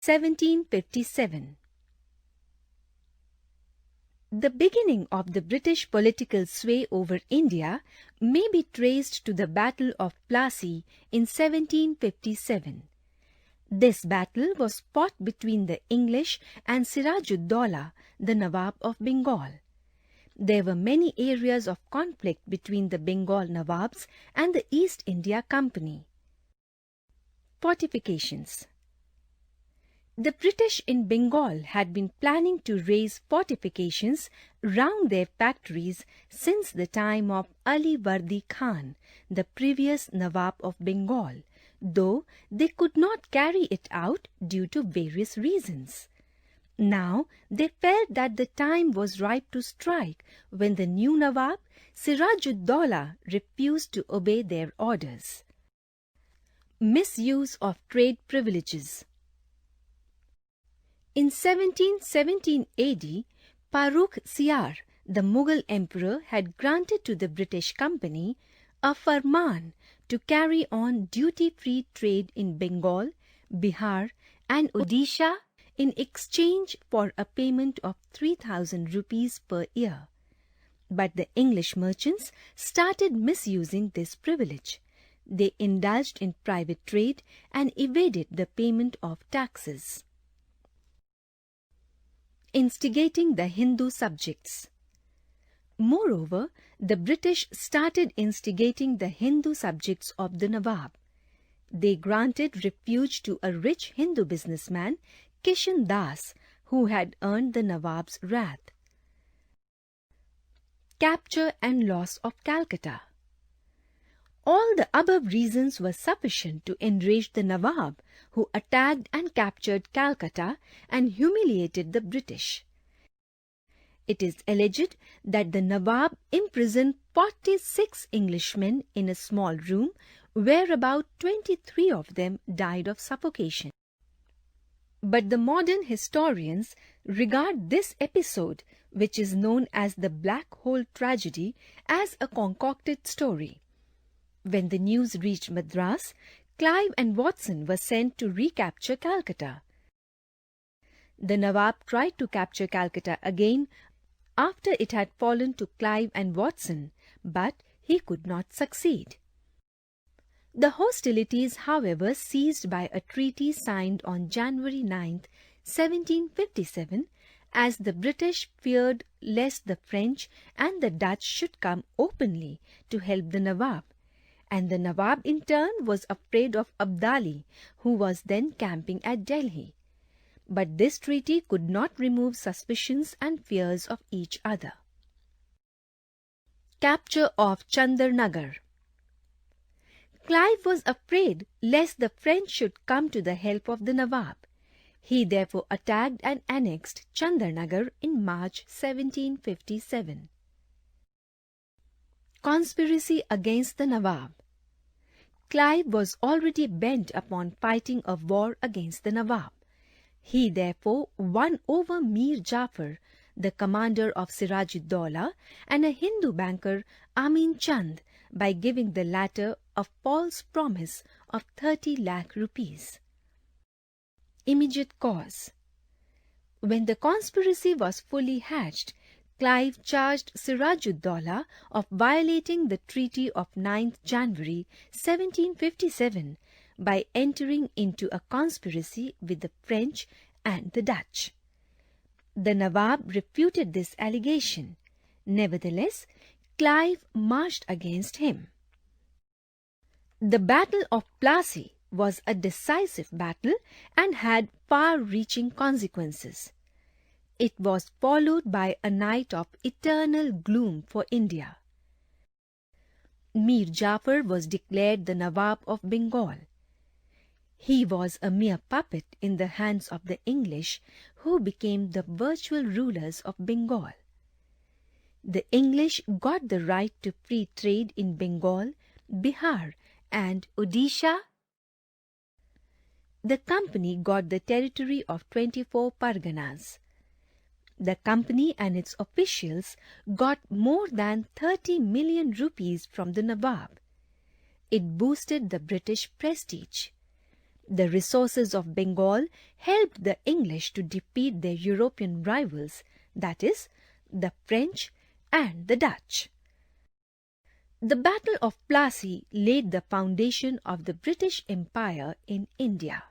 1757. The beginning of the British political sway over India may be traced to the Battle of Plassey in 1757. This battle was fought between the English and Siraj-ud-Daulah, the Nawab of Bengal. There were many areas of conflict between the Bengal Nawabs and the East India Company. Fortifications. The British in Bengal had been planning to raise fortifications round their factories since the time of Ali Vardi Khan, the previous Nawab of Bengal, though they could not carry it out due to various reasons. Now they felt that the time was ripe to strike when the new Nawab, Siraj-ud-Daulah, refused to obey their orders. Misuse of trade privileges. In 1717 AD, Farrukh Siyar, the Mughal emperor, had granted to the British Company a farman to carry on duty-free trade in Bengal, Bihar and Odisha in exchange for a payment of 3,000 rupees per year. But the English merchants started misusing this privilege. They indulged in private trade and evaded the payment of taxes. Instigating the Hindu subjects. Moreover, the British started instigating the Hindu subjects of the Nawab. They granted refuge to a rich Hindu businessman, Kishan Das, who had earned the Nawab's wrath. Capture and loss of Calcutta. All the above reasons were sufficient to enrage the Nawab, who attacked and captured Calcutta and humiliated the British. It is alleged that the Nawab imprisoned 46 Englishmen in a small room where about 23 of them died of suffocation. But the modern historians regard this episode, which is known as the Black Hole Tragedy, as a concocted story. When the news reached Madras, Clive and Watson were sent to recapture Calcutta. The Nawab tried to capture Calcutta again after it had fallen to Clive and Watson, but he could not succeed. The hostilities, however, ceased by a treaty signed on January 9, 1757, as the British feared lest the French and the Dutch should come openly to help the Nawab, and the Nawab in turn was afraid of Abdali, who was then camping at Delhi. But this treaty could not remove suspicions and fears of each other. Capture of Chandarnagar. Clive was afraid lest the French should come to the help of the Nawab. He therefore attacked and annexed Chandarnagar in March 1757. Conspiracy against the Nawab. Clive was already bent upon fighting a war against the Nawab. He therefore won over Mir Jafar, the commander of Siraj-ud-Daulah, and a Hindu banker, Amin Chand, by giving the latter a false promise of 30 lakh rupees. Immediate cause. When the conspiracy was fully hatched, Clive charged Siraj-ud-Daulah of violating the Treaty of 9th January 1757 by entering into a conspiracy with the French and the Dutch. The Nawab refuted this allegation. Nevertheless, Clive marched against him. The Battle of Plassey was a decisive battle and had far-reaching consequences. It was followed by a night of eternal gloom for India. Mir Jafar was declared the Nawab of Bengal. He was a mere puppet in the hands of the English, who became the virtual rulers of Bengal. The English got the right to free trade in Bengal, Bihar and Odisha. The company got the territory of 24 Parganas. The company and its officials got more than 30 million rupees from the Nawab. It boosted the British prestige. The resources of Bengal helped the English to defeat their European rivals, that is, the French and the Dutch. The Battle of Plassey laid the foundation of the British Empire in India.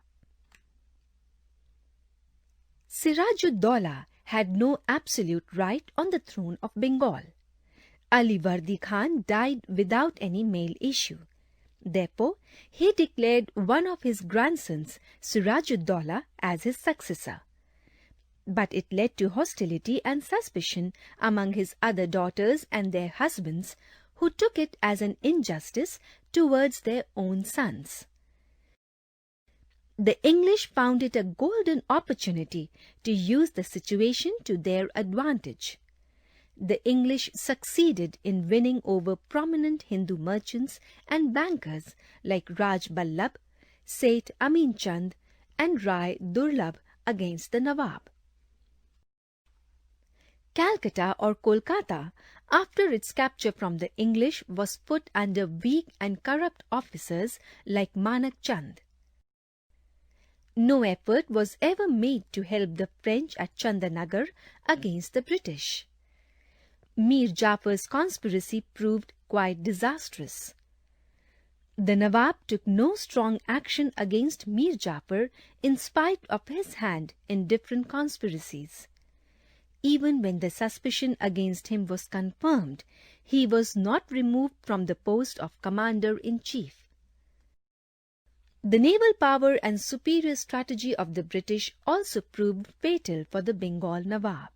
Siraj-ud-Daulah had no absolute right on the throne of Bengal. Ali Vardi Khan died without any male issue. Therefore, he declared one of his grandsons, Siraj-ud-Daulah, as his successor. But it led to hostility and suspicion among his other daughters and their husbands, who took it as an injustice towards their own sons. The English found it a golden opportunity to use the situation to their advantage. The English succeeded in winning over prominent Hindu merchants and bankers like Raj Ballabh, Seth Amin Chand and Rai Durlabh against the Nawab. Calcutta or Kolkata, after its capture from the English, was put under weak and corrupt officers like Manak Chand. No effort was ever made to help the French at Chandanagar against the British. Mir Jafar's conspiracy proved quite disastrous. The Nawab took no strong action against Mir Jafar in spite of his hand in different conspiracies. Even when the suspicion against him was confirmed, he was not removed from the post of commander-in-chief. The naval power and superior strategy of the British also proved fatal for the Bengal Nawab.